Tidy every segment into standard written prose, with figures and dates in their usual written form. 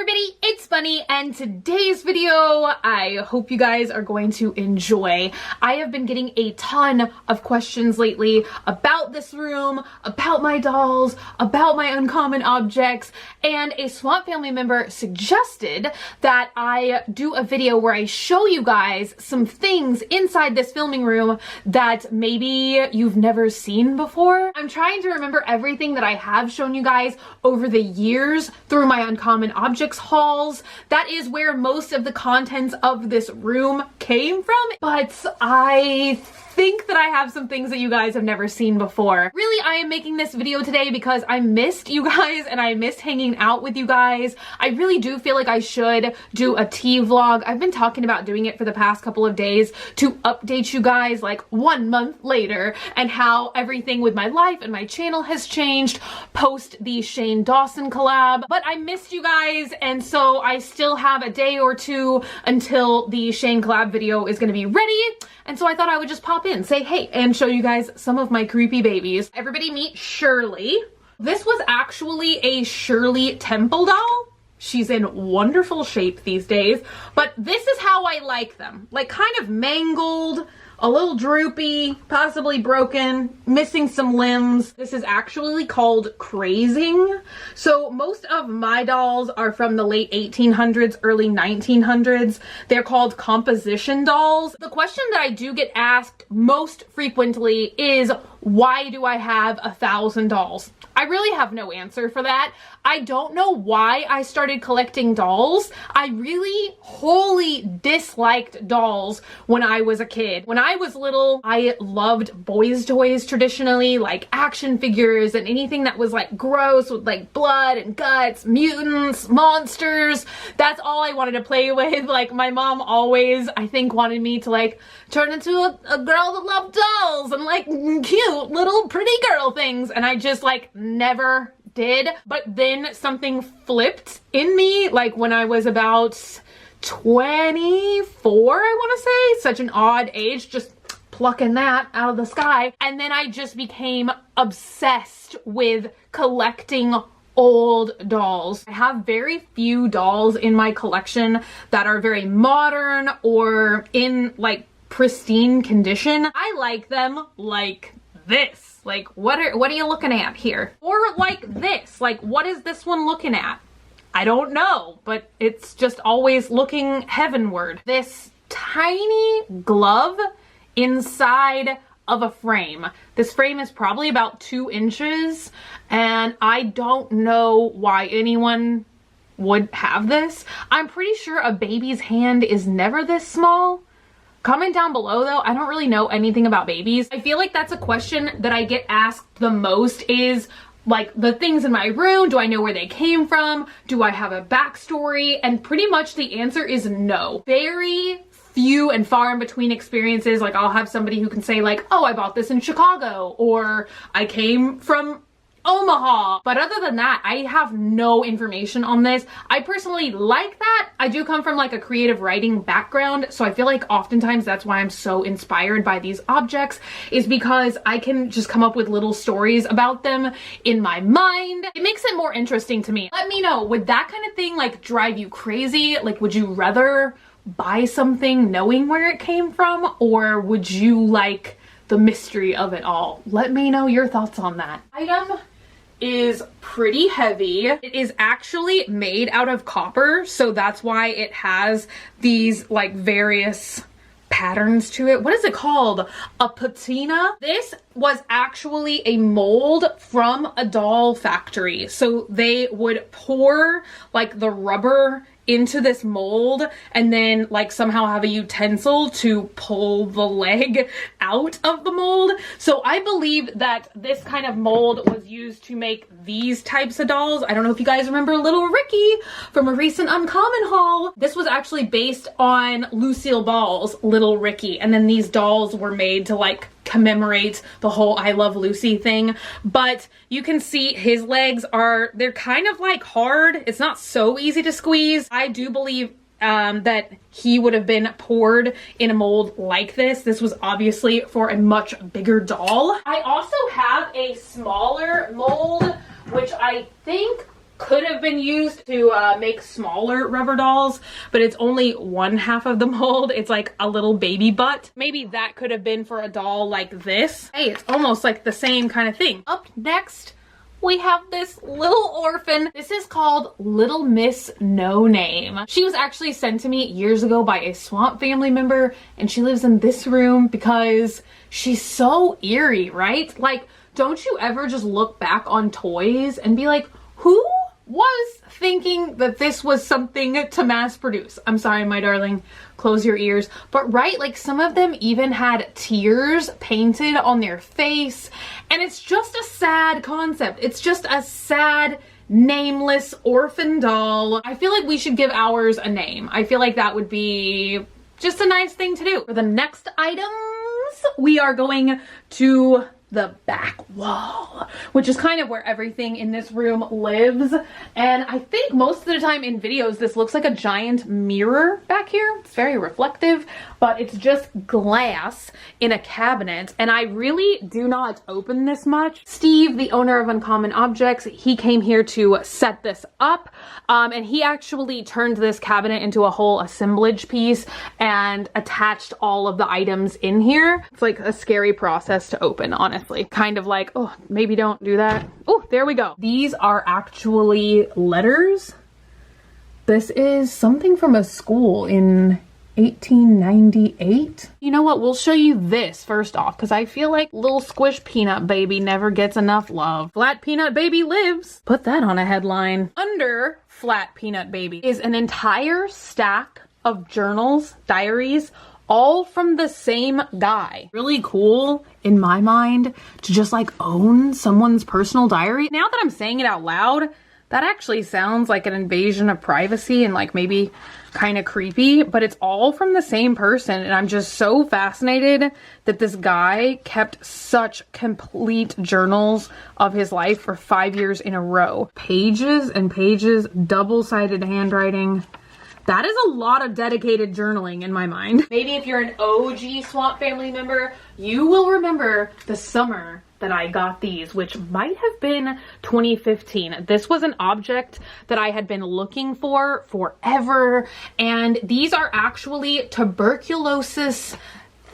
everybody, it's Bunny, and today's video I hope you guys are going to enjoy. I have been getting a ton of questions lately about this room, about my dolls, about my uncommon objects, and a Swamp family member suggested that I do a video where I show you guys some things inside this filming room that maybe you've never seen before. I'm trying to remember everything that I have shown you guys over the years through my uncommon objects hauls. That is where most of the contents of this room came from, but I think that I have some things that you guys have never seen before. Really, I am making this video today because I missed you guys and I missed hanging out with you guys. I really do feel like I should do a tea vlog. I've been talking about doing it for the past couple of days to update you guys like 1 month later and how everything with my life and my channel has changed post the Shane Dawson collab. But I missed you guys, and so I still have a day or two until the Shane collab video is going to be ready. And so I thought I would just pop in, say hey, and show you guys some of my creepy babies. Everybody meet Shirley. This was actually a Shirley temple doll. She's in wonderful shape these days, but this is how I like them. Like kind of mangled, a little droopy, possibly broken, missing some limbs. This is actually called crazing. So most of my dolls are from the late 1800s, early 1900s. They're called composition dolls. The question that I do get asked most frequently is, why do I have 1,000 dolls? I really have no answer for that. I don't know why I started collecting dolls. I really wholly disliked dolls when I was a kid. When I was little, I loved boys' toys traditionally, like action figures and anything that was like gross with like blood and guts, mutants, monsters. That's all I wanted to play with. Like my mom always, I think, wanted me to like turn into a girl that loved dolls and like cute little pretty girl things. And I just like never did. But then something flipped in me like when I was about 24, I want to say. Such an odd age, just plucking that out of the sky. And then I just became obsessed with collecting old dolls. I have very few dolls in my collection that are very modern or in like pristine condition. I like them like this. Like what are you looking at here? Or like this. Like what is this one looking at? I don't know, but it's just always looking heavenward. This tiny glove inside of a frame. This frame is probably about 2 inches, and I don't know why anyone would have this. I'm pretty sure a baby's hand is never this small. Comment down below though, I don't really know anything about babies. I feel like that's a question that I get asked the most is like the things in my room, do I know where they came from? Do I have a backstory? And pretty much the answer is no. Very few and far in between experiences. Like I'll have somebody who can say like, oh, I bought this in Chicago, or I came from Omaha. But other than that, I have no information on this. I personally like that. I do come from like a creative writing background, so I feel like oftentimes that's why I'm so inspired by these objects, is because I can just come up with little stories about them in my mind. It makes it more interesting to me. Let me know, would that kind of thing like drive you crazy? Like would you rather buy something knowing where it came from, or would you like the mystery of it all? Let me know your thoughts on that. Item is pretty heavy. It is actually made out of copper, so that's why it has these like various patterns to it. What is it called? A patina? This was actually a mold from a doll factory. So they would pour like the rubber into this mold and then like somehow have a utensil to pull the leg out of the mold. So I believe that this kind of mold was used to make these types of dolls. I don't know if you guys remember Little Ricky from a recent Uncommon haul. This was actually based on Lucille Ball's Little Ricky, and then these dolls were made to like commemorate the whole I Love Lucy thing. But you can see his legs are, they're kind of like hard. It's not so easy to squeeze. I do believe that he would have been poured in a mold like this. This was obviously for a much bigger doll. I also have a smaller mold, which I think could have been used to make smaller rubber dolls, but it's only one half of the mold. It's like a little baby butt. Maybe that could have been for a doll like this. Hey, it's almost like the same kind of thing. Up next, we have this little orphan. This is called Little Miss No Name. She was actually sent to me years ago by a swamp family member, and she lives in this room because she's so eerie, right? Like, don't you ever just look back on toys and be like, who was thinking that this was something to mass produce? I'm sorry, my darling, close your ears. But right, like some of them even had tears painted on their face, and it's just a sad concept. It's just a sad, nameless orphan doll. I feel like we should give ours a name. I feel like that would be just a nice thing to do. For the next items, we are going to the back wall, which is kind of where everything in this room lives. And I think most of the time in videos, this looks like a giant mirror back here. It's very reflective, but it's just glass in a cabinet. And I really do not open this much. Steve, the owner of Uncommon Objects, he came here to set this up. And he actually turned this cabinet into a whole assemblage piece and attached all of the items in here. It's like a scary process to open, honestly. Kind of like, oh, maybe don't do that. Oh, there we go. These are actually letters. This is something from a school in 1898. You know what? We'll show you this first off, because I feel like little squish peanut baby never gets enough love. Flat peanut baby lives. Put that on a headline. Under flat peanut baby is an entire stack of journals, diaries, all from the same guy. Really cool in my mind to just like own someone's personal diary. Now that I'm saying it out loud, that actually sounds like an invasion of privacy and like maybe kind of creepy, but it's all from the same person. And I'm just so fascinated that this guy kept such complete journals of his life for 5 years in a row. Pages and pages, double-sided handwriting. That is a lot of dedicated journaling in my mind. Maybe if you're an OG Swamp Family member, you will remember the summer that I got these, which might have been 2015. This was an object that I had been looking for forever, and these are actually tuberculosis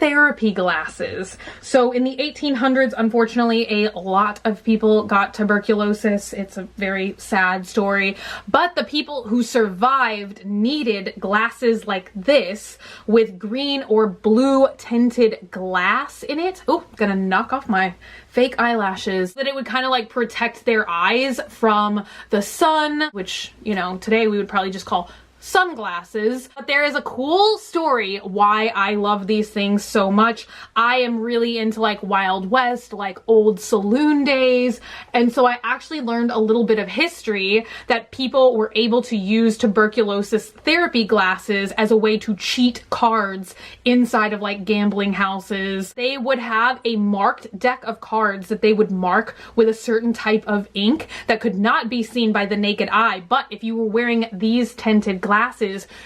therapy glasses. So in the 1800s, unfortunately, a lot of people got tuberculosis. It's a very sad story, but the people who survived needed glasses like this with green or blue tinted glass in it. Oh, gonna knock off my fake eyelashes. That it would kind of like protect their eyes from the sun, which, you know, today we would probably just call sunglasses. But there is a cool story why I love these things so much. I am really into like Wild West, like old saloon days. And so I actually learned a little bit of history that people were able to use tuberculosis therapy glasses as a way to cheat cards inside of like gambling houses. They would have a marked deck of cards that they would mark with a certain type of ink that could not be seen by the naked eye. But if you were wearing these tinted glasses,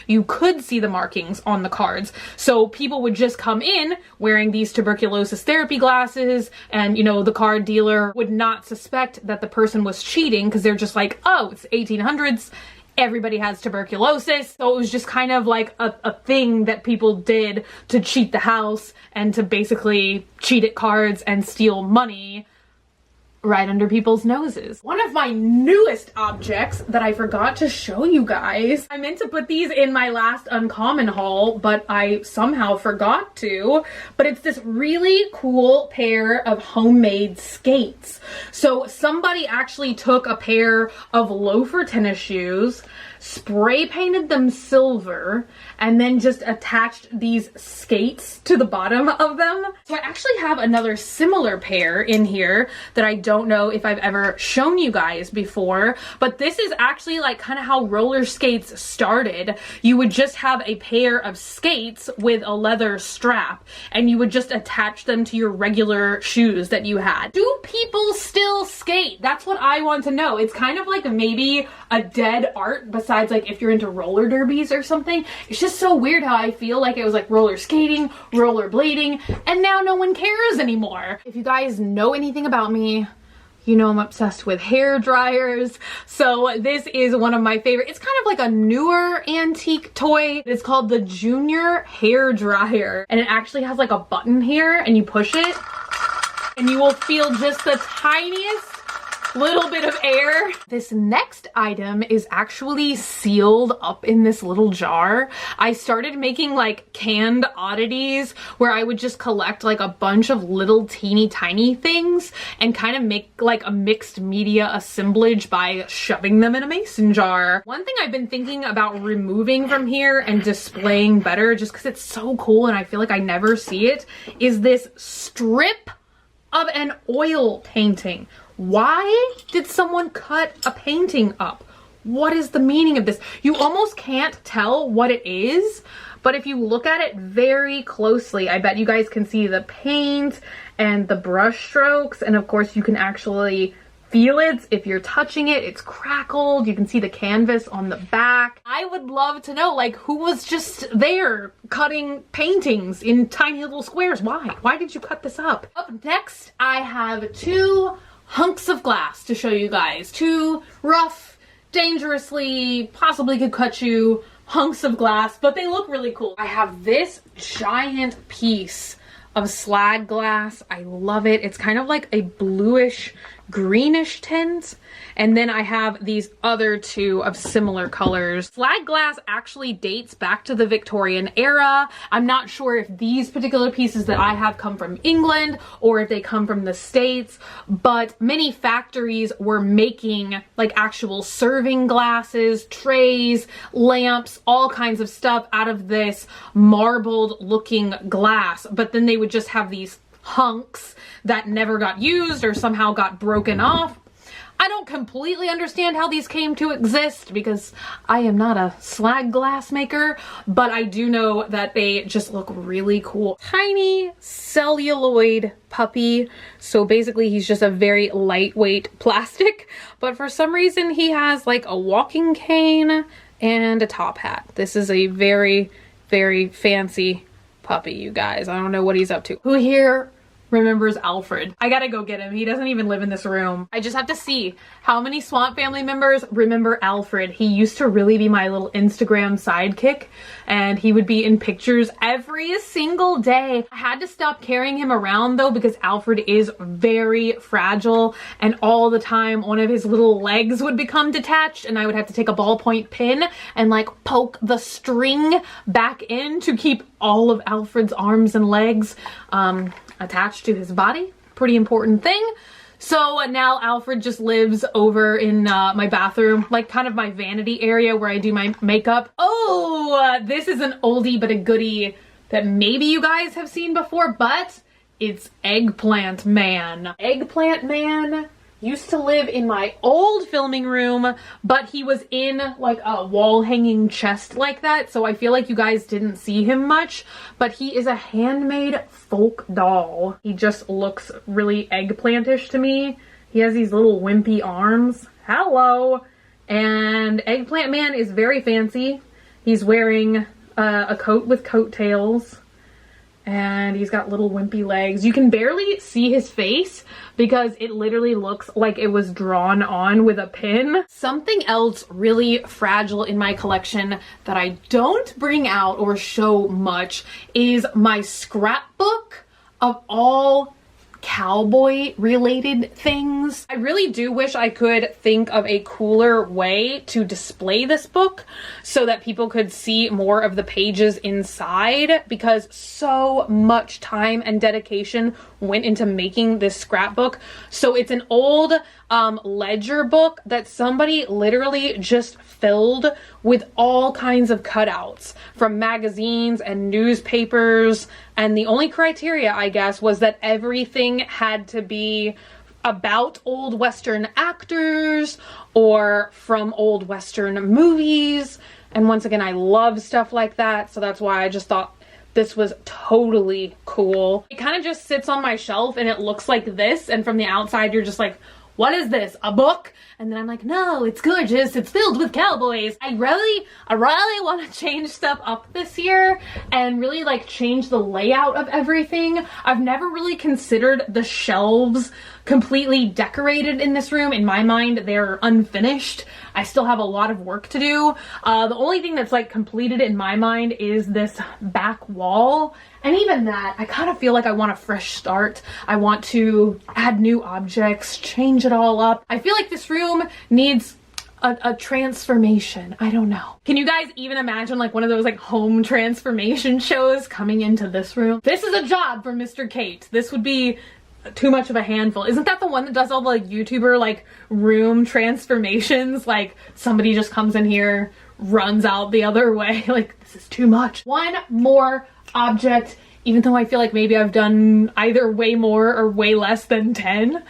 you could see the markings on the cards. So people would just come in wearing these tuberculosis therapy glasses, and you know, the card dealer would not suspect that the person was cheating because they're just like, oh, it's 1800s. Everybody has tuberculosis. So it was just kind of like a thing that people did to cheat the house and to basically cheat at cards and steal money right under people's noses. One of my newest objects that I forgot to show you guys. I meant to put these in my last Uncommon haul, but I somehow forgot to. But it's this really cool pair of homemade skates. So somebody actually took a pair of loafer tennis shoes, spray painted them silver, and then just attached these skates to the bottom of them. So I actually have another similar pair in here that I don't know if I've ever shown you guys before, but this is actually like kind of how roller skates started. You would just have a pair of skates with a leather strap, and you would just attach them to your regular shoes that you had. Do people still skate? That's what I want to know. It's kind of like maybe a dead art besides like if you're into roller derbies or something. It's just so weird how I feel like it was like roller skating, roller blading, and now no one cares anymore. If you guys know anything about me, You know I'm obsessed with hair dryers. So this is one of my favorite. It's kind of like a newer antique toy. It's called the Junior Hair Dryer. And it actually has like a button here and you push it and you will feel just the tiniest little bit of air. This next item is actually sealed up in this little jar. I started making like canned oddities where I would just collect like a bunch of little teeny tiny things and kind of make like a mixed media assemblage by shoving them in a mason jar. One thing I've been thinking about removing from here and displaying better, just because it's so cool and I feel like I never see it, is this strip of an oil painting. Why did someone cut a painting up? What is the meaning of this? You almost can't tell what it is, but if you look at it very closely, I bet you guys can see the paint and the brush strokes, and of course you can actually feel it. If you're touching it, it's crackled. You can see the canvas on the back. I would love to know, like, who was just there cutting paintings in tiny little squares? Why? Why did you cut this up? Up next, I have two hunks of glass to show you guys. Two rough, dangerously, possibly could cut you hunks of glass, but they look really cool. I have this giant piece of slag glass. I love it. It's kind of like a bluish greenish tint. And then I have these other two of similar colors. Slag glass actually dates back to the Victorian era. I'm not sure if these particular pieces that I have come from England or if they come from the States, but many factories were making like actual serving glasses, trays, lamps, all kinds of stuff out of this marbled looking glass. But then they would just have these hunks that never got used or somehow got broken off. I don't completely understand how these came to exist because I am not a slag glass maker, but I do know that they just look really cool. Tiny celluloid puppy. So basically he's just a very lightweight plastic, but for some reason he has like a walking cane and a top hat. This is a very, very fancy puppy, you guys. I don't know what he's up to. Who here remembers Alfred? I gotta go get him. He doesn't even live in this room. I just have to see how many Swamp family members remember Alfred. He used to really be my little Instagram sidekick and he would be in pictures every single day. I had to stop carrying him around though because Alfred is very fragile and all the time one of his little legs would become detached and I would have to take a ballpoint pin and like poke the string back in to keep all of Alfred's arms and legs attached to his body. Pretty important thing. So now Alfred just lives over in my bathroom, like kind of my vanity area where I do my makeup. Oh, this is an oldie but a goodie that maybe you guys have seen before, but it's Eggplant Man. Eggplant Man used to live in my old filming room, but he was in like a wall hanging chest like that, so I feel like you guys didn't see him much, but he is a handmade folk doll. He just looks really eggplantish to me. He has these little wimpy arms. Hello! And Eggplant Man is very fancy. He's wearing a coat with coattails. And he's got little wimpy legs. You can barely see his face because it literally looks like it was drawn on with a pin. Something else really fragile in my collection that I don't bring out or show much is my scrapbook of all cowboy related things. I really do wish I could think of a cooler way to display this book so that people could see more of the pages inside, because so much time and dedication went into making this scrapbook. So it's an old ledger book that somebody literally just filled with all kinds of cutouts from magazines and newspapers, and the only criteria, I guess, was that everything had to be about old Western actors or from old Western movies. And once again, I love stuff like that, so that's why I just thought this was totally cool. It kind of just sits on my shelf and it looks like this, and from the outside you're just like, what is this, a book? And then I'm like, no, it's gorgeous, it's filled with cowboys. I really want to change stuff up this year and really like change the layout of everything. I've never really considered the shelves completely decorated in this room. In my mind, they're unfinished. I still have a lot of work to do. The only thing that's like completed in my mind is this back wall. And even that, I kind of feel like I want a fresh start. I want to add new objects, change it all up. I feel like this room needs a transformation. I don't know. Can you guys even imagine like one of those like home transformation shows coming into this room? This is a job for Mr. Kate. This would be too much of a handful. Isn't that the one that does all the like YouTuber like room transformations? Like somebody just comes in here, runs out the other way. Like this is too much. One more object, even though I feel like maybe I've done either way more or way less than 10.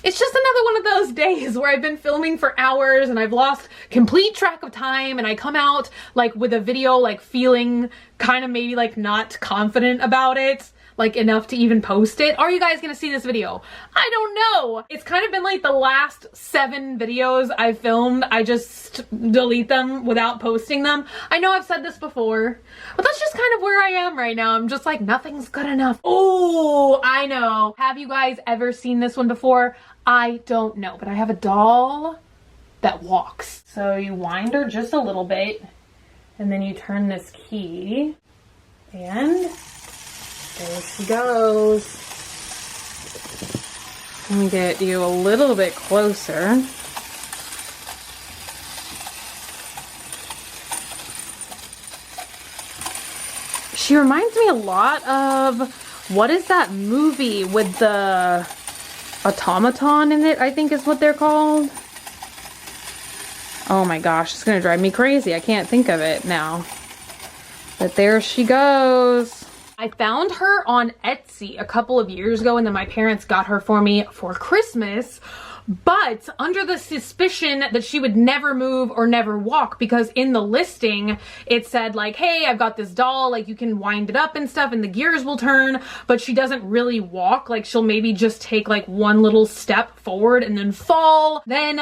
It's just another one of those days where I've been filming for hours and I've lost complete track of time, and I come out like with a video like feeling kind of maybe like not confident about it, like enough to even post it. Are you guys gonna see this video? I don't know. It's kind of been like the last 7 videos I've filmed, I just delete them without posting them. I know I've said this before, but that's just kind of where I am right now. I'm just like, nothing's good enough. Oh, I know. Have you guys ever seen this one before? I don't know, but I have a doll that walks. So you wind her just a little bit, and then you turn this key, and there she goes. Let me get you a little bit closer. She reminds me a lot of, what is that movie with the automaton in it, I think is what they're called. Oh my gosh, it's gonna drive me crazy. I can't think of it now. But there she goes. I found her on Etsy a couple of years ago, and then my parents got her for me for Christmas, but under the suspicion that she would never move or never walk, because in the listing it said like, hey, I've got this doll, like you can wind it up and stuff and the gears will turn, but she doesn't really walk. Like she'll maybe just take like one little step forward and then fall. Then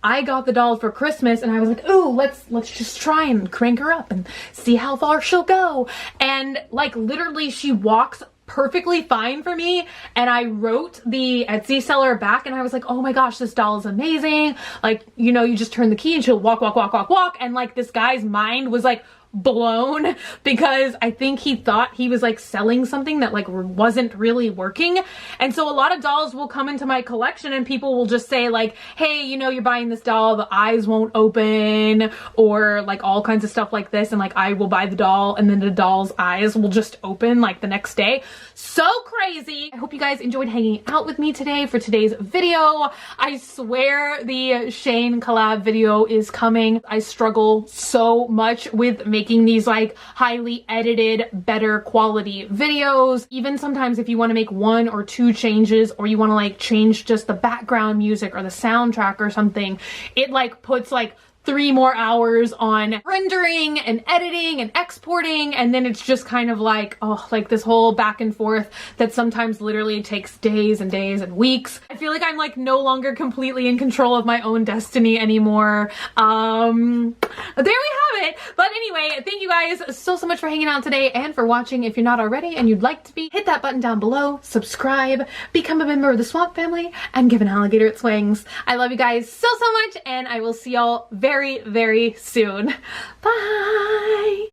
I got the doll for Christmas and I was like, ooh, let's just try and crank her up and see how far she'll go. And like literally she walks perfectly fine for me, and I wrote the Etsy seller back and I was like, oh my gosh, this doll is amazing. Like, you know, you just turn the key and she'll walk, walk, walk, walk, walk. And like this guy's mind was like blown, because I think he thought he was like selling something that like wasn't really working. And so a lot of dolls will come into my collection and people will just say like, hey, you know, you're buying this doll, the eyes won't open, or like all kinds of stuff like this, and like I will buy the doll and then the doll's eyes will just open like the next day. So crazy. I hope you guys enjoyed hanging out with me today for today's video. I swear the Shane collab video is coming. I struggle so much with making these like highly edited, better quality videos. Even sometimes if you want to make 1 or 2 changes, or you want to like change just the background music or the soundtrack or something, it like puts like 3 more hours on rendering and editing and exporting, and then it's just kind of like, oh, like this whole back and forth that sometimes literally takes days and days and weeks. I feel like I'm like no longer completely in control of my own destiny anymore. There we have it. But anyway, thank you guys so much for hanging out today and for watching. If you're not already and you'd like to be, hit that button down below, subscribe, become a member of the Swamp family, and give an alligator its wings. I love you guys so much, and I will see y'all very, very soon. Bye!